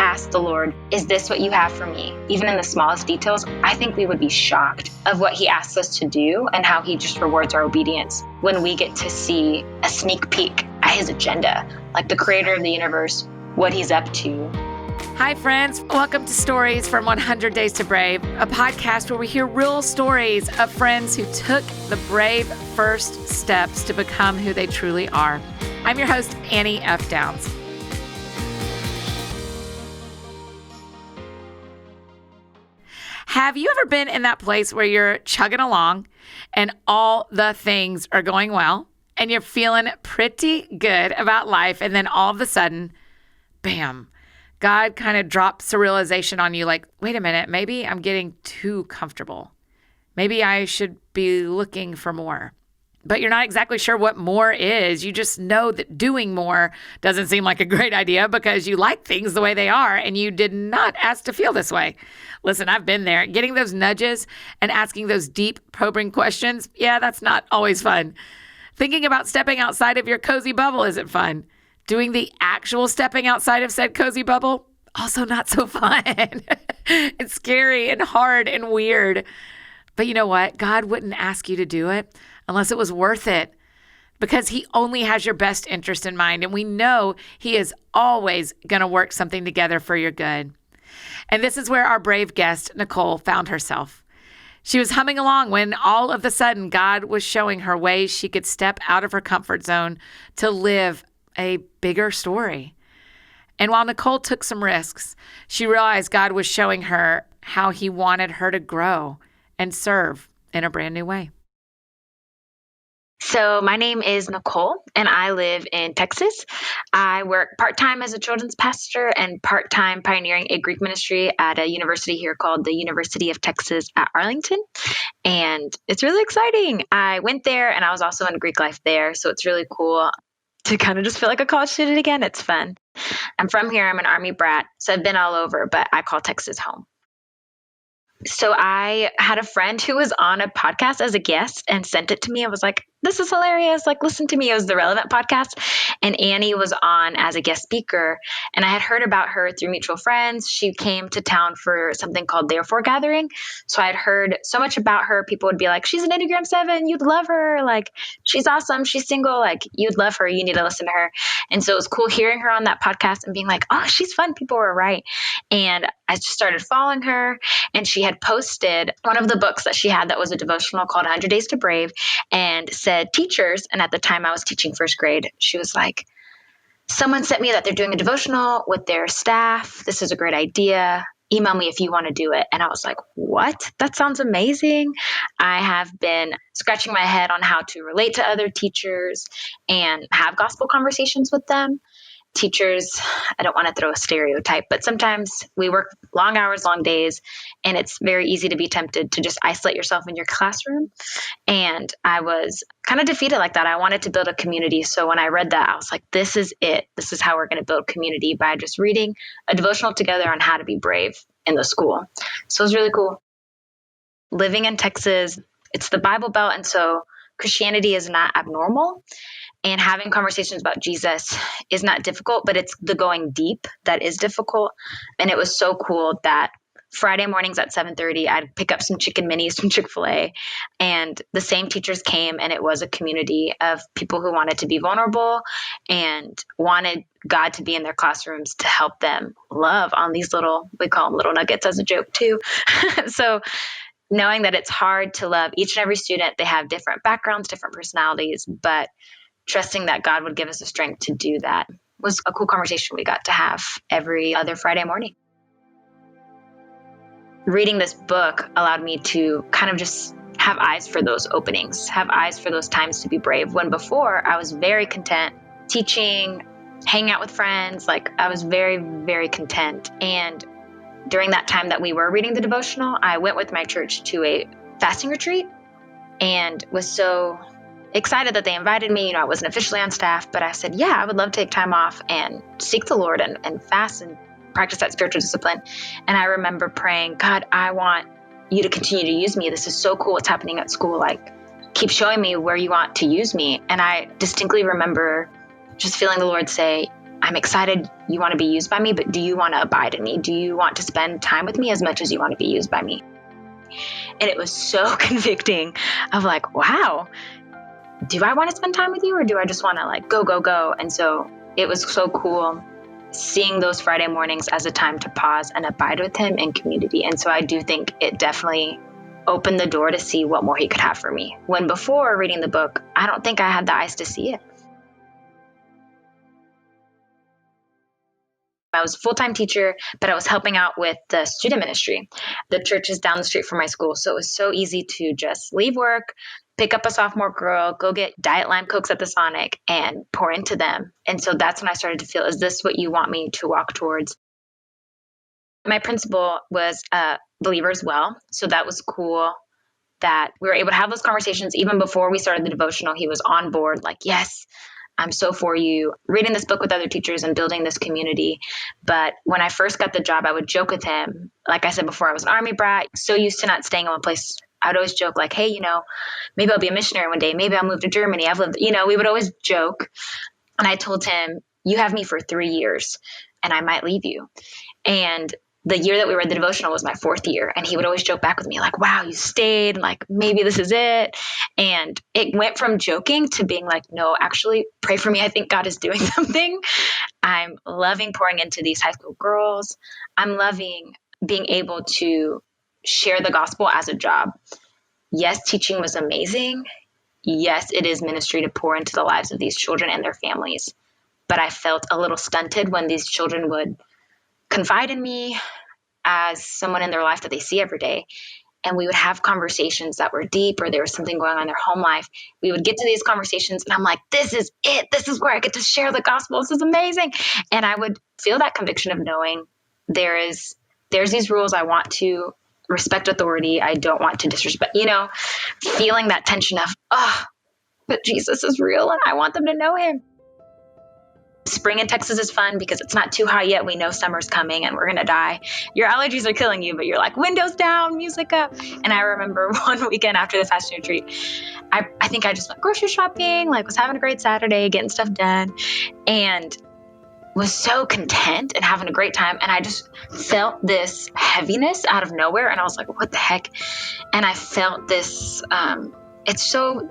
asked the Lord, is this what you have for me? Even in the smallest details, I think we would be shocked of what he asks us to do and how he just rewards our obedience when we get to see a sneak peek at his agenda, like the creator of the universe, what he's up to. Hi, friends. Welcome to Stories from 100 Days to Brave, a podcast where we hear real stories of friends who took the brave first steps to become who they truly are. I'm your host, Annie F. Downs. Have you ever been in that place where you're chugging along and all the things are going well and you're feeling pretty good about life, and then all of a sudden, bam, God kind of drops a realization on you like, wait a minute, maybe I'm getting too comfortable. Maybe I should be looking for more. But you're not exactly sure what more is. You just know that doing more doesn't seem like a great idea because you like things the way they are and you did not ask to feel this way. Listen, I've been there. Getting those nudges and asking those deep, probing questions, yeah, that's not always fun. Thinking about stepping outside of your cozy bubble isn't fun. Doing the actual stepping outside of said cozy bubble, also not so fun. It's scary and hard and weird. But you know what? God wouldn't ask you to do it unless it was worth it, because he only has your best interest in mind. And we know he is always going to work something together for your good. And this is where our brave guest, Nichole, found herself. She was humming along when all of a sudden God was showing her ways she could step out of her comfort zone to live a bigger story. And while Nichole took some risks, she realized God was showing her how he wanted her to grow and serve in a brand new way. So my name is Nichole, and I live in Texas. I work part-time as a children's pastor and part-time pioneering a Greek ministry at a university here called the University of Texas at Arlington. And it's really exciting. I went there, and I was also in Greek life there, so it's really cool to kind of just feel like a college student again. It's fun. I'm from here. I'm an Army brat, so I've been all over, but I call Texas home. So I had a friend who was on a podcast as a guest and sent it to me. I was like, this is hilarious. Like, listen to me. It was the Relevant podcast. And Annie was on as a guest speaker. And I had heard about her through mutual friends. She came to town for something called Therefore Gathering. So I had heard so much about her. People would be like, she's an Enneagram 7. You'd love her. Like, she's awesome. She's single. Like, you'd love her. You need to listen to her. And so it was cool hearing her on that podcast and being like, oh, she's fun. People were right. And I just started following her. And she had posted one of the books that she had that was a devotional called 100 Days to Brave, and said teachers. And at the time I was teaching first grade, she was like, someone sent me that they're doing a devotional with their staff. This is a great idea. Email me if you want to do it. And I was like, what? That sounds amazing. I have been scratching my head on how to relate to other teachers and have gospel conversations with them. Teachers, I don't want to throw a stereotype, but sometimes we work long hours, long days, and it's very easy to be tempted to just isolate yourself in your classroom. And I was kind of defeated like that. I wanted to build a community. So when I read that, I was like, this is it. This is how we're going to build community, by just reading a devotional together on how to be brave in the school. So it was really cool. Living in Texas, it's the Bible Belt, and so Christianity is not abnormal. And having conversations about Jesus is not difficult, but it's the going deep that is difficult. And it was so cool that Friday mornings at 7:30, I'd pick up some chicken minis from Chick-fil-A, and the same teachers came, and it was a community of people who wanted to be vulnerable and wanted God to be in their classrooms to help them love on these little, we call them little nuggets as a joke too. So knowing that it's hard to love each and every student, they have different backgrounds, different personalities, but trusting that God would give us the strength to do that was a cool conversation we got to have every other Friday morning. Reading this book allowed me to kind of just have eyes for those openings, have eyes for those times to be brave. When before I was very content teaching, hanging out with friends, like I was very, very content. And during that time that we were reading the devotional, I went with my church to a fasting retreat and was so excited that they invited me. I wasn't officially on staff, but I said, yeah, I would love to take time off and seek the Lord and fast and practice that spiritual discipline. And I remember praying, God, I want you to continue to use me. This is so cool what's happening at school. Like, keep showing me where you want to use me. And I distinctly remember just feeling the Lord say, I'm excited you want to be used by me, but do you want to abide in me? Do you want to spend time with me as much as you want to be used by me? And it was so convicting of like, wow, do I want to spend time with you, or do I just want to like go, go, go? And so it was so cool seeing those Friday mornings as a time to pause and abide with him in community. And so I do think it definitely opened the door to see what more he could have for me. When before reading the book, I don't think I had the eyes to see it. I was a full-time teacher, but I was helping out with the student ministry. The church is down the street from my school, so it was so easy to just leave work, pick up a sophomore girl, go get Diet Lime Cokes at the Sonic, and pour into them. And so that's when I started to feel, is this what you want me to walk towards? My principal was a believer as well, so that was cool that we were able to have those conversations even before we started the devotional. He was on board, like, yes, I'm so for you, reading this book with other teachers and building this community. But when I first got the job, I would joke with him. Like I said before, I was an Army brat, so used to not staying in one place. I would always joke like, hey, maybe I'll be a missionary one day. Maybe I'll move to Germany. We would always joke. And I told him, you have me for 3 years and I might leave you. And the year that we read the devotional was my 4th year. And he would always joke back with me like, wow, you stayed, like maybe this is it. And it went from joking to being like, no, actually pray for me. I think God is doing something. I'm loving pouring into these high school girls. I'm loving being able to share the gospel as a job. Yes, teaching was amazing. Yes, it is ministry to pour into the lives of these children and their families. But I felt a little stunted when these children would confide in me as someone in their life that they see every day. And we would have conversations that were deep, or there was something going on in their home life. We would get to these conversations and I'm like, this is it. This is where I get to share the gospel. This is amazing. And I would feel that conviction of knowing there's these rules. I want to respect authority. I don't want to disrespect, feeling that tension of, oh, but Jesus is real and I want them to know him. Spring in Texas is fun because it's not too hot yet. We know summer's coming and we're going to die. Your allergies are killing you, but you're like, windows down, music up. And I remember one weekend after the fashion retreat, I think I just went grocery shopping, like was having a great Saturday, getting stuff done, and was so content and having a great time. And I just felt this heaviness out of nowhere. And I was like, what the heck? And I felt this, it's so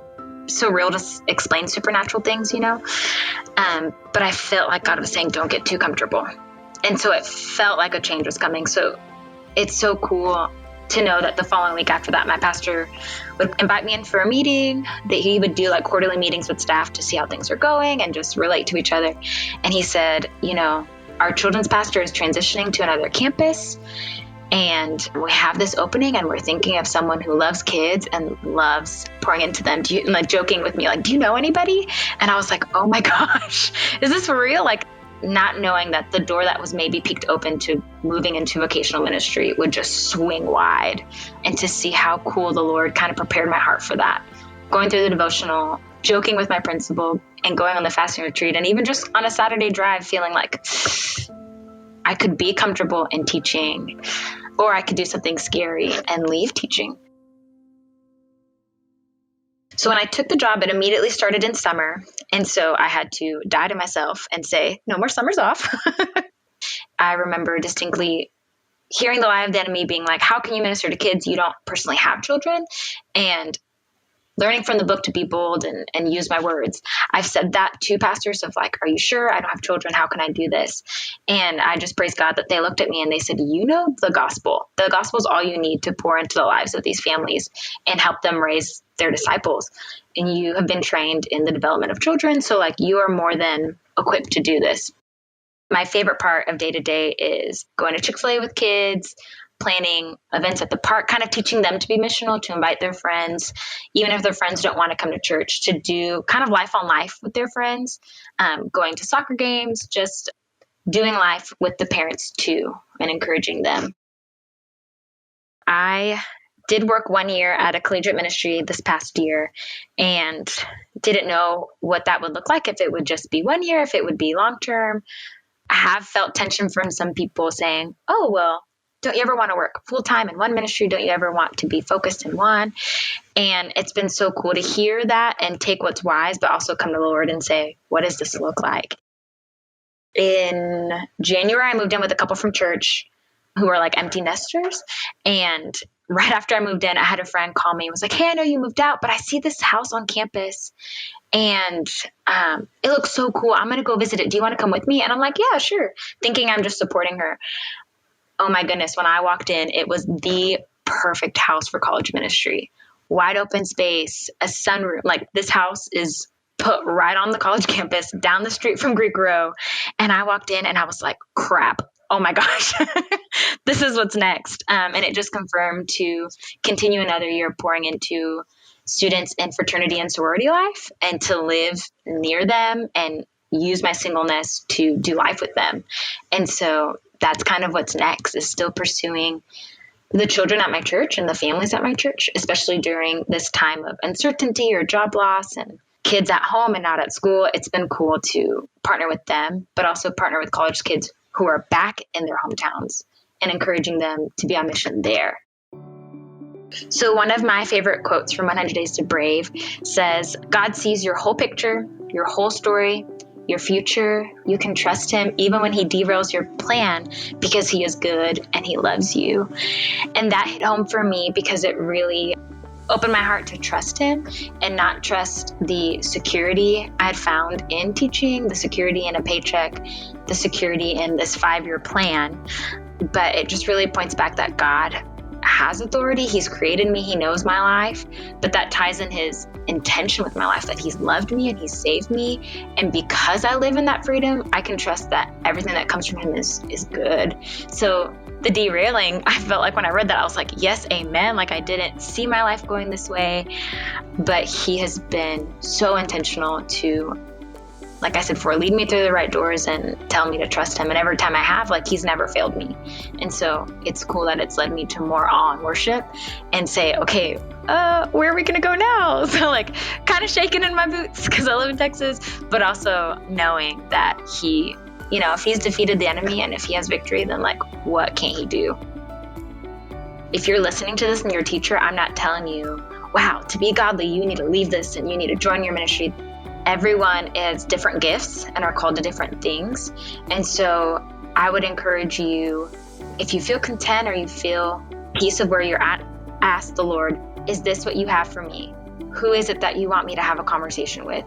real to explain supernatural things, but I felt like God was saying, don't get too comfortable. And so it felt like a change was coming. So it's so cool to know that the following week after that, my pastor would invite me in for a meeting, that he would do like quarterly meetings with staff to see how things are going and just relate to each other. And he said, our children's pastor is transitioning to another campus. And we have this opening and we're thinking of someone who loves kids and loves pouring into them. Joking with me, like, do you know anybody? And I was like, oh my gosh, is this for real? Like, not knowing that the door that was maybe peeked open to moving into vocational ministry would just swing wide, and to see how cool the Lord kind of prepared my heart for that. Going through the devotional, joking with my principal, and going on the fasting retreat, and even just on a Saturday drive, feeling like I could be comfortable in teaching, or I could do something scary and leave teaching. So when I took the job, it immediately started in summer. And so I had to die to myself and say, no more summers off. I remember distinctly hearing the lie of the enemy being like, how can you minister to kids? You don't personally have children. And learning from the book to be bold and use my words. I've said that to pastors of like, are you sure? I don't have children. How can I do this? And I just praise God that they looked at me and they said, the gospel. The gospel is all you need to pour into the lives of these families and help them raise their disciples. And you have been trained in the development of children. So like, you are more than equipped to do this. My favorite part of day to day is going to Chick-fil-A with kids, planning events at the park, kind of teaching them to be missional, to invite their friends, even if their friends don't want to come to church, to do kind of life on life with their friends, going to soccer games, just doing life with the parents too, and encouraging them. I did work 1 year at a collegiate ministry this past year and didn't know what that would look like, if it would just be 1 year, if it would be long-term. I have felt tension from some people saying, oh, well, don't you ever want to work full-time in one ministry? Don't you ever want to be focused in one? And it's been so cool to hear that and take what's wise, but also come to the Lord and say, what does this look like? In January, I moved in with a couple from church who were like empty nesters. And right after I moved in, I had a friend call me and was like, "Hey, I know you moved out, but I see this house on campus and it looks so cool. I'm going to go visit it. Do you want to come with me?" And I'm like, "Yeah, sure." Thinking I'm just supporting her. Oh my goodness. When I walked in, it was the perfect house for college ministry. Wide open space, a sunroom. Like, this house is put right on the college campus down the street from Greek Row. And I walked in and I was like, crap. Oh my gosh, this is what's next. And it just confirmed to continue another year pouring into students in fraternity and sorority life and to live near them and use my singleness to do life with them. And so that's kind of what's next, is still pursuing the children at my church and the families at my church, especially during this time of uncertainty or job loss and kids at home and not at school. It's been cool to partner with them, but also partner with college kids who are back in their hometowns and encouraging them to be on mission there. So one of my favorite quotes from 100 Days to Brave says, "God sees your whole picture, your whole story, your future. You can trust him even when he derails your plan, because he is good and he loves you." And that hit home for me because it really opened my heart to trust him and not trust the security I had found in teaching, the security in a paycheck, the security in this 5-year plan. But it just really points back that God has authority. He's created me. He knows my life, but that ties in his intention with my life, that he's loved me and he's saved me. And because I live in that freedom, I can trust that everything that comes from him is good. So the derailing, I felt like when I read that, I was like, yes, amen. Like, I didn't see my life going this way, but he has been so intentional to, like I said before, lead me through the right doors and tell me to trust him. And every time I have, like, he's never failed me. And so it's cool that it's led me to more awe and worship and say, okay, where are we going to go now? So, like, kind of shaking in my boots because I live in Texas, but also knowing that he, if he's defeated the enemy and if he has victory, then, like, what can't he do? If you're listening to this and you're a teacher, I'm not telling you, wow, to be godly, you need to leave this and you need to join your ministry. Everyone is different gifts and are called to different things. And so I would encourage you, if you feel content or you feel peace of where you're at, ask the Lord, is this what you have for me? Who is it that you want me to have a conversation with?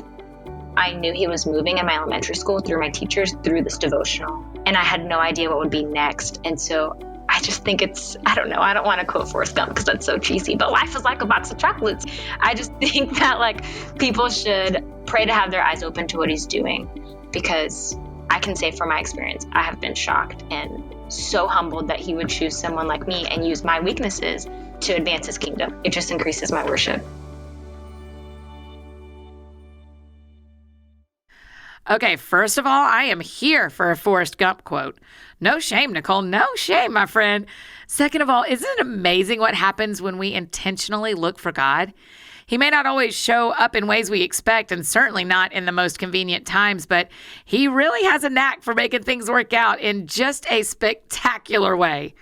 I knew he was moving in my elementary school through my teachers through this devotional, and I had no idea what would be next. And so I just think I don't know, I don't want to quote Forrest Gump because that's so cheesy, but life is like a box of chocolates. I just think that, like, people should pray to have their eyes open to what he's doing, because I can say from my experience, I have been shocked and so humbled that he would choose someone like me and use my weaknesses to advance his kingdom. It just increases my worship. Okay, first of all, I am here for a Forrest Gump quote. No shame, Nichole. No shame, my friend. Second of all, isn't it amazing what happens when we intentionally look for God? He may not always show up in ways we expect, and certainly not in the most convenient times, but he really has a knack for making things work out in just a spectacular way.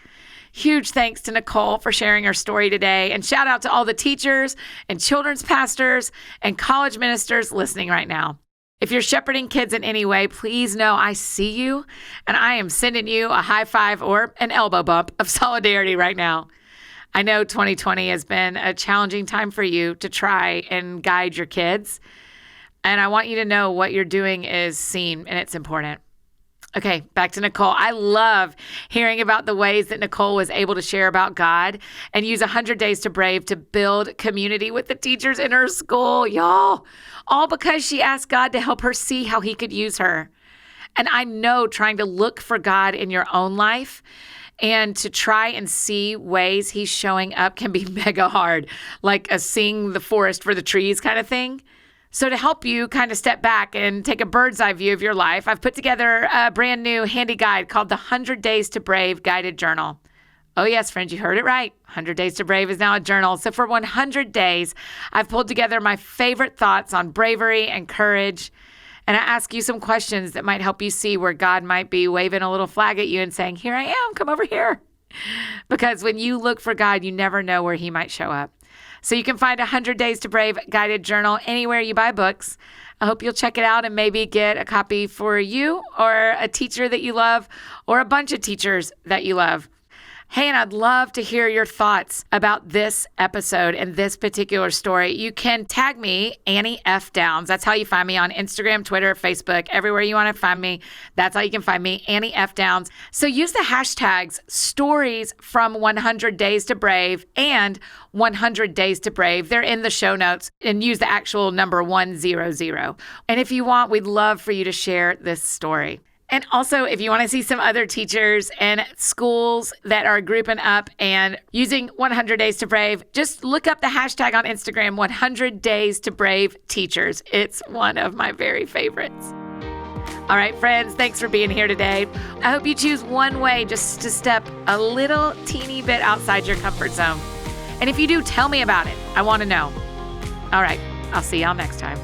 Huge thanks to Nichole for sharing her story today, and shout out to all the teachers and children's pastors and college ministers listening right now. If you're shepherding kids in any way, please know I see you, and I am sending you a high five or an elbow bump of solidarity right now. I know 2020 has been a challenging time for you to try and guide your kids, and I want you to know what you're doing is seen and it's important. Okay, back to Nichole. I love hearing about the ways that Nichole was able to share about God and use 100 Days to Brave to build community with the teachers in her school, y'all. All because she asked God to help her see how he could use her. And I know trying to look for God in your own life and to try and see ways he's showing up can be mega hard, like a seeing the forest for the trees kind of thing. So to help you kind of step back and take a bird's eye view of your life, I've put together a brand new handy guide called the 100 Days to Brave Guided Journal. Oh yes, friends, you heard it right. 100 Days to Brave is now a journal. So for 100 days, I've pulled together my favorite thoughts on bravery and courage. And I ask you some questions that might help you see where God might be waving a little flag at you and saying, here I am, come over here. Because when you look for God, you never know where he might show up. So you can find 100 Days to Brave guided journal anywhere you buy books. I hope you'll check it out and maybe get a copy for you or a teacher that you love or a bunch of teachers that you love. Hey, and I'd love to hear your thoughts about this episode and this particular story. You can tag me, Annie F. Downs. That's how you find me on Instagram, Twitter, Facebook, everywhere you want to find me. That's how you can find me, Annie F. Downs. So use the hashtags stories from 100 Days to Brave and 100 Days to Brave. They're in the show notes, and use the actual number 100. And if you want, we'd love for you to share this story. And also, if you want to see some other teachers and schools that are grouping up and using 100 Days to Brave, just look up the hashtag on Instagram, 100 Days to Brave Teachers. It's one of my very favorites. All right, friends, thanks for being here today. I hope you choose one way just to step a little teeny bit outside your comfort zone. And if you do, tell me about it. I want to know. All right, I'll see y'all next time.